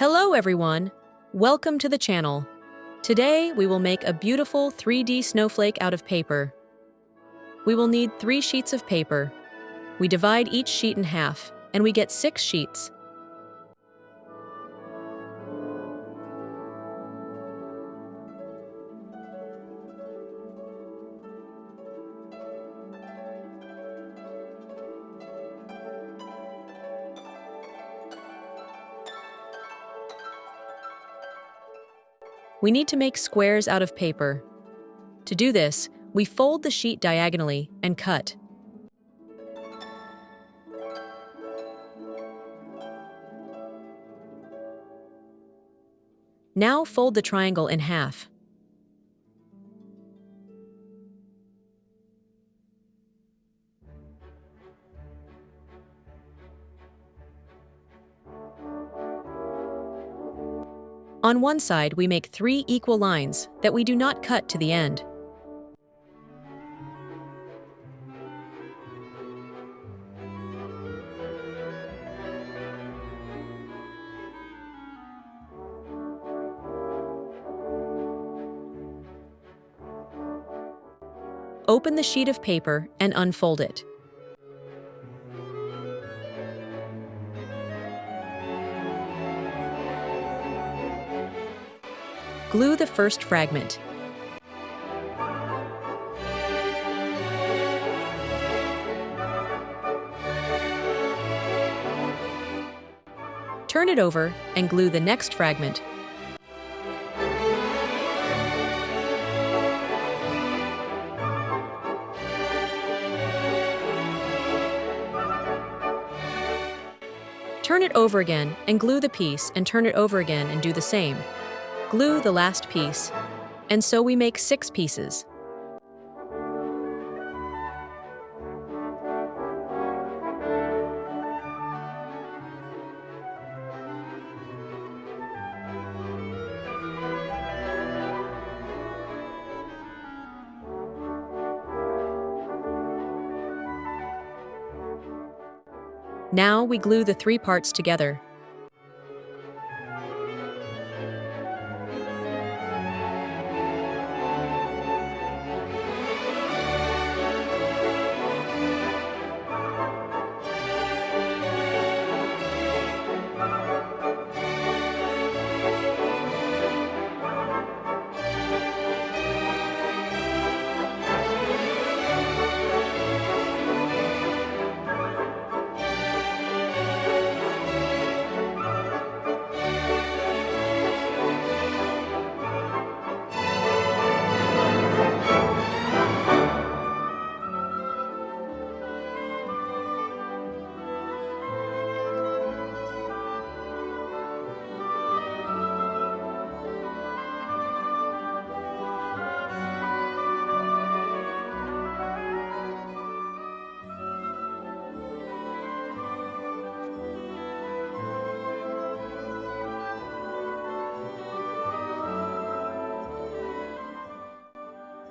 Hello everyone! Welcome to the channel. Today we will make a beautiful 3D snowflake out of paper. We will need 3 sheets of paper. We divide each sheet in half, and we get 6 sheets. We need to make squares out of paper. To do this, we fold the sheet diagonally and cut. Now fold the triangle in half. On one side, we make 3 equal lines that we do not cut to the end. Open the sheet of paper and unfold it. Glue the first fragment. Turn it over and glue the next fragment. Turn it over again and glue the piece, and turn it over again and do the same. Glue the last piece, and so we make 6 pieces. Now we glue the 3 parts together.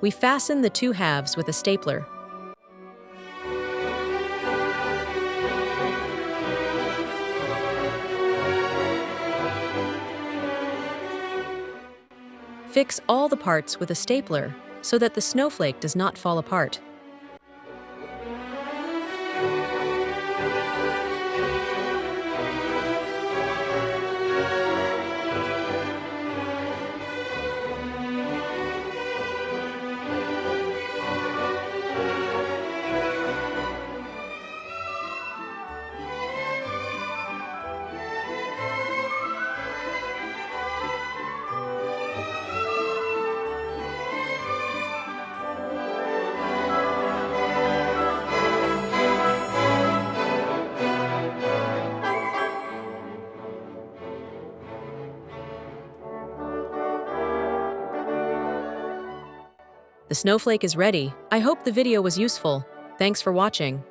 We fasten the 2 halves with a stapler. Fix all the parts with a stapler so that the snowflake does not fall apart. The snowflake is ready. I hope the video was useful. Thanks for watching.